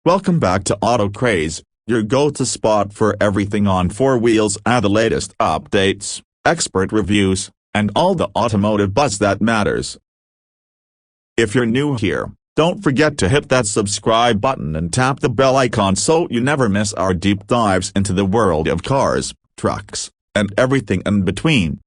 Welcome back to Auto Craze, your go-to spot for everything on four wheels and the latest updates, expert reviews, and all the automotive buzz that matters. If you're new here, don't forget to hit that subscribe button and tap the bell icon so you never miss our deep dives into the world of cars, trucks, and everything in between.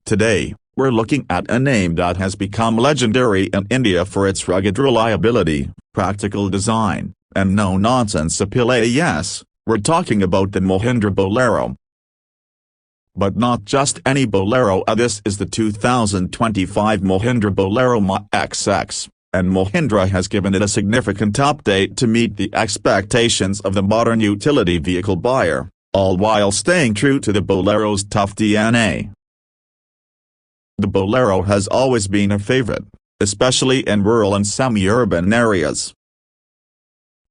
Today, we're looking at a name that has become legendary in India for its rugged reliability, practical design, and no-nonsense appeal. Yes, we're talking about the Mahindra Bolero. But not just any Bolero. This is the 2025 Mahindra Bolero MaXX, and Mahindra has given it a significant update to meet the expectations of the modern utility vehicle buyer, all while staying true to the Bolero's tough DNA. The Bolero has always been a favorite, especially in rural and semi-urban areas.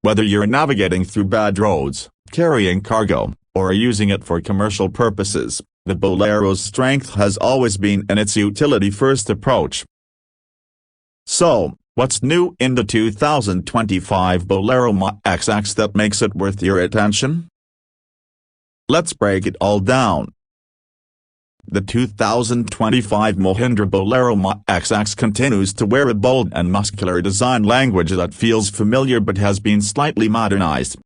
Whether you're navigating through bad roads, carrying cargo, or using it for commercial purposes, the Bolero's strength has always been in its utility-first approach. So, what's new in the 2025 Bolero MaXX that makes it worth your attention? Let's break it all down. The 2025 Mahindra Bolero MaXX continues to wear a bold and muscular design language that feels familiar but has been slightly modernized.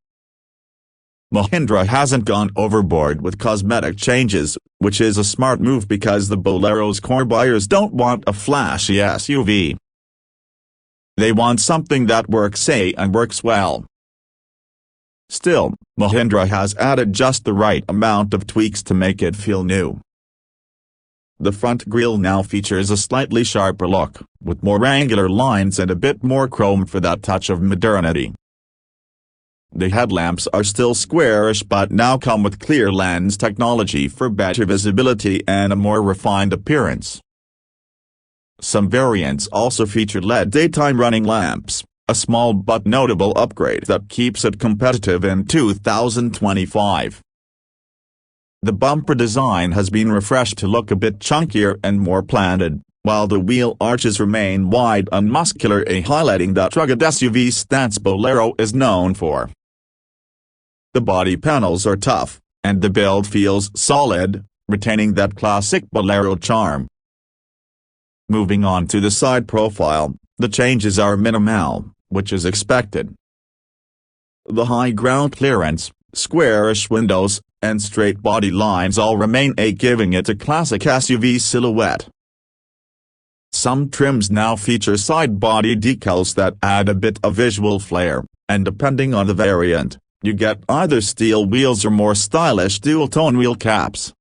Mahindra hasn't gone overboard with cosmetic changes, which is a smart move because the Bolero's core buyers don't want a flashy SUV. They want something that works and works well. Still, Mahindra has added just the right amount of tweaks to make it feel new. The front grille now features a slightly sharper look, with more angular lines and a bit more chrome for that touch of modernity. The headlamps are still squarish but now come with clear lens technology for better visibility and a more refined appearance. Some variants also feature LED daytime running lamps, a small but notable upgrade that keeps it competitive in 2025. The bumper design has been refreshed to look a bit chunkier and more planted, while the wheel arches remain wide and muscular, highlighting that rugged SUV stance Bolero is known for. The body panels are tough, and the build feels solid, retaining that classic Bolero charm. Moving on to the side profile, the changes are minimal, which is expected. The high ground clearance, squarish windows, and straight body lines all remain, giving it a classic SUV silhouette. Some trims now feature side body decals that add a bit of visual flair, and depending on the variant, you get either steel wheels or more stylish dual-tone wheel caps.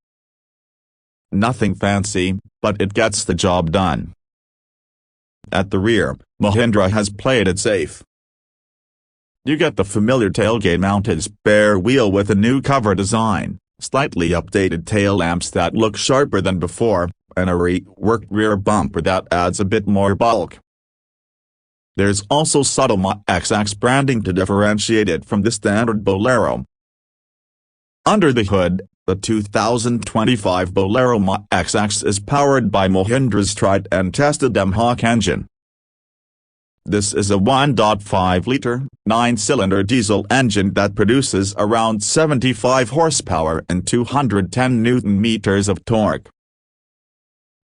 Nothing fancy, but it gets the job done. At the rear, Mahindra has played it safe. You get the familiar tailgate-mounted spare wheel with a new cover design, slightly updated tail lamps that look sharper than before, and a reworked rear bumper that adds a bit more bulk. There's also subtle MaXX branding to differentiate it from the standard Bolero. Under the hood, the 2025 Bolero MaXX is powered by Mahindra's tried and tested iMAXX engine. This is a 1.5-liter, 9-cylinder diesel engine that produces around 75 horsepower and 210 Nm of torque.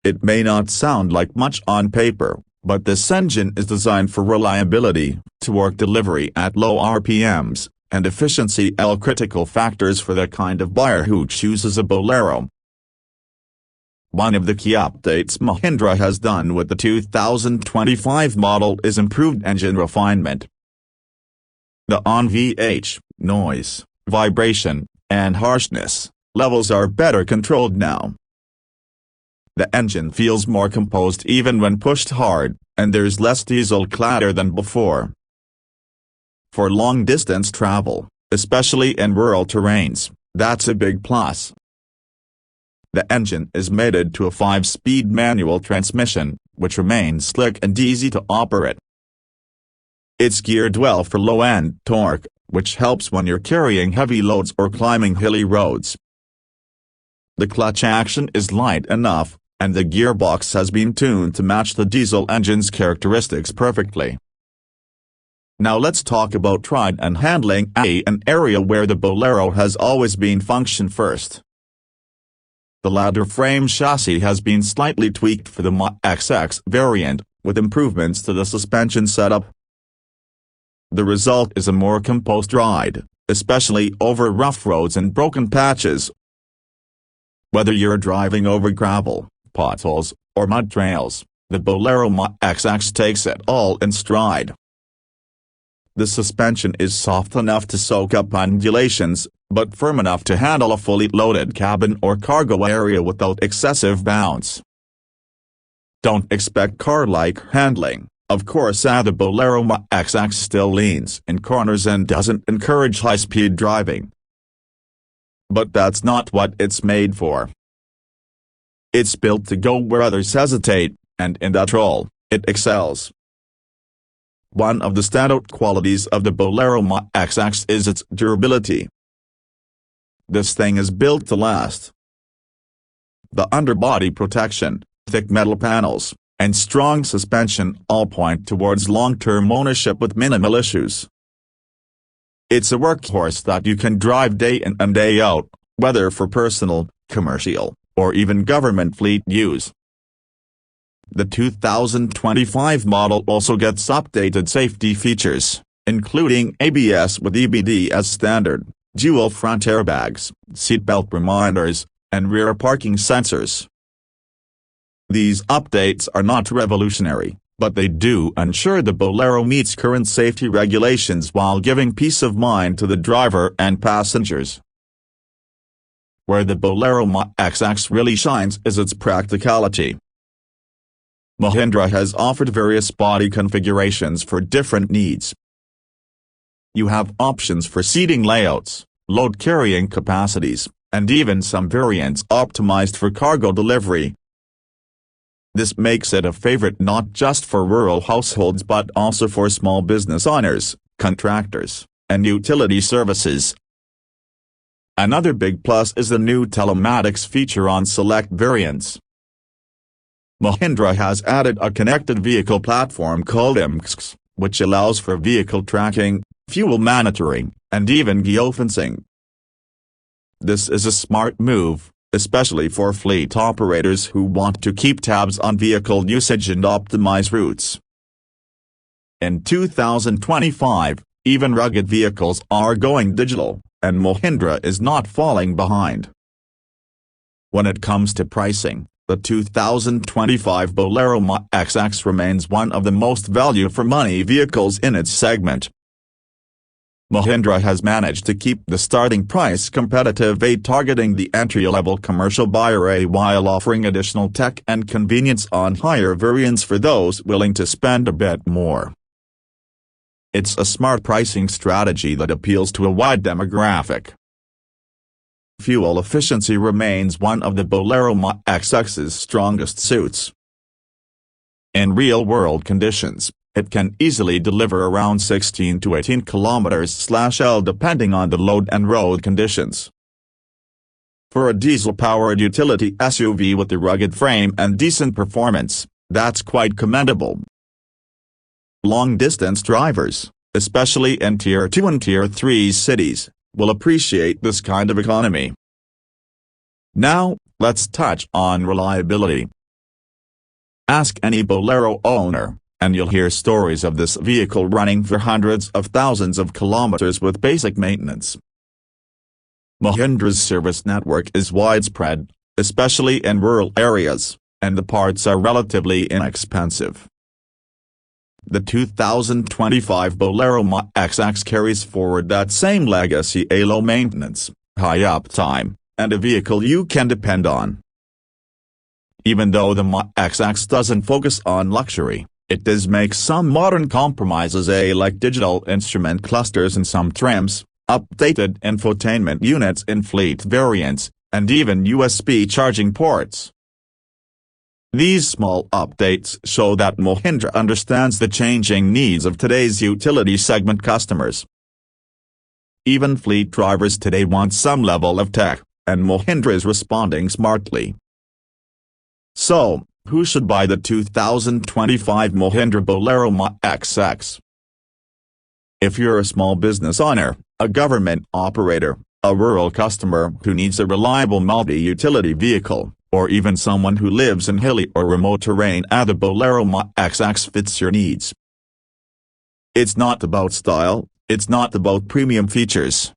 It may not sound like much on paper, but this engine is designed for reliability, torque delivery at low RPMs, and efficiency, critical factors for the kind of buyer who chooses a Bolero. One of the key updates Mahindra has done with the 2025 model is improved engine refinement. The on-VH, noise, vibration, and harshness levels are better controlled now. The engine feels more composed even when pushed hard, and there's less diesel clatter than before. For long-distance travel, especially in rural terrains, that's a big plus. The engine is mated to a 5-speed manual transmission, which remains slick and easy to operate. It's geared well for low-end torque, which helps when you're carrying heavy loads or climbing hilly roads. The clutch action is light enough, and the gearbox has been tuned to match the diesel engine's characteristics perfectly. Now let's talk about ride and handling, an area where the Bolero has always been function first. The ladder frame chassis has been slightly tweaked for the MaXX variant, with improvements to the suspension setup. The result is a more composed ride, especially over rough roads and broken patches. Whether you're driving over gravel, potholes, or mud trails, the Bolero MaXX takes it all in stride. The suspension is soft enough to soak up undulations, but firm enough to handle a fully loaded cabin or cargo area without excessive bounce. Don't expect car-like handling, of course, as the Bolero MaXX still leans in corners and doesn't encourage high-speed driving. But that's not what it's made for. It's built to go where others hesitate, and in that role, it excels. One of the standout qualities of the Bolero MaXX is its durability. This thing is built to last. The underbody protection, thick metal panels, and strong suspension all point towards long-term ownership with minimal issues. It's a workhorse that you can drive day in and day out, whether for personal, commercial, or even government fleet use. The 2025 model also gets updated safety features, including ABS with EBD as standard, dual front airbags, seatbelt reminders, and rear parking sensors. These updates are not revolutionary, but they do ensure the Bolero meets current safety regulations while giving peace of mind to the driver and passengers. Where the Bolero MaXX really shines is its practicality. Mahindra has offered various body configurations for different needs. You have options for seating layouts, load carrying capacities, and even some variants optimized for cargo delivery. This makes it a favorite not just for rural households but also for small business owners, contractors, and utility services. Another big plus is the new telematics feature on select variants. Mahindra has added a connected vehicle platform called iMAXX, which allows for vehicle tracking, fuel monitoring, and even geofencing. This is a smart move, especially for fleet operators who want to keep tabs on vehicle usage and optimize routes. In 2025, even rugged vehicles are going digital, and Mahindra is not falling behind. When it comes to pricing, the 2025 Bolero MaXX remains one of the most value-for-money vehicles in its segment. Mahindra has managed to keep the starting price competitive, targeting the entry-level commercial buyer while offering additional tech and convenience on higher variants for those willing to spend a bit more. It's a smart pricing strategy that appeals to a wide demographic. Fuel efficiency remains one of the Bolero MaXX's strongest suits. In real-world conditions, it can easily deliver around 16 to 18 km/h depending on the load and road conditions. For a diesel-powered utility SUV with a rugged frame and decent performance, that's quite commendable. Long-distance drivers, especially in Tier 2 and Tier 3 cities, will appreciate this kind of economy. Now, let's touch on reliability. Ask any Bolero owner, and you'll hear stories of this vehicle running for hundreds of thousands of kilometers with basic maintenance. Mahindra's service network is widespread, especially in rural areas, and the parts are relatively inexpensive. The 2025 Bolero MaXX carries forward that same legacy: a low maintenance, high uptime, and a vehicle you can depend on. Even though the MaXX doesn't focus on luxury, it does make some modern compromises, like digital instrument clusters in some trims, updated infotainment units in fleet variants, and even USB charging ports. These small updates show that Mahindra understands the changing needs of today's utility segment customers. Even fleet drivers today want some level of tech, and Mahindra is responding smartly. So, who should buy the 2025 Mahindra Bolero MaXX? If you're a small business owner, a government operator, a rural customer who needs a reliable multi-utility vehicle, or even someone who lives in hilly or remote terrain, the Bolero MaXX fits your needs. It's not about style, it's not about premium features.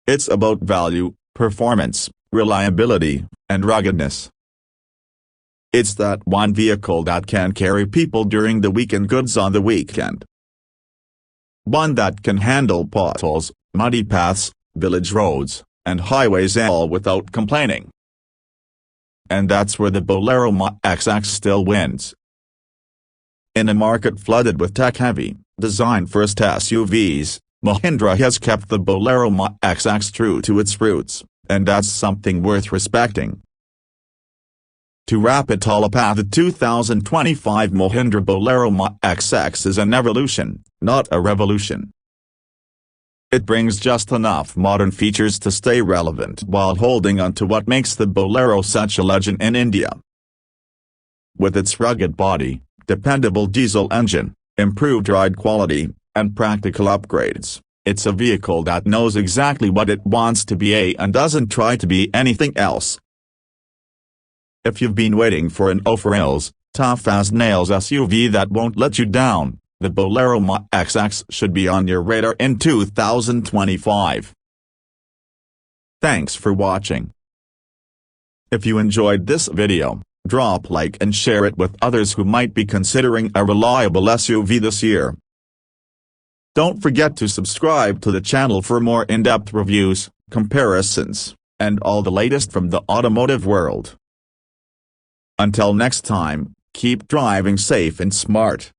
It's about value, performance, reliability, and ruggedness. It's that one vehicle that can carry people during the week and goods on the weekend. One that can handle potholes, muddy paths, village roads, and highways all without complaining. And that's where the Bolero MaXX still wins. In a market flooded with tech-heavy, design-first SUVs, Mahindra has kept the Bolero MaXX true to its roots, and that's something worth respecting. To wrap it all up, the 2025 Mahindra Bolero MaXX is an evolution, not a revolution. It brings just enough modern features to stay relevant while holding on to what makes the Bolero such a legend in India. With its rugged body, dependable diesel engine, improved ride quality, and practical upgrades, it's a vehicle that knows exactly what it wants to be and doesn't try to be anything else. If you've been waiting for an over-rails, tough-as-nails SUV that won't let you down, the Bolero MaXX should be on your radar in 2025. Thanks for watching. If you enjoyed this video, drop a like and share it with others who might be considering a reliable SUV this year. Don't forget to subscribe to the channel for more in-depth reviews, comparisons, and all the latest from the automotive world. Until next time, keep driving safe and smart.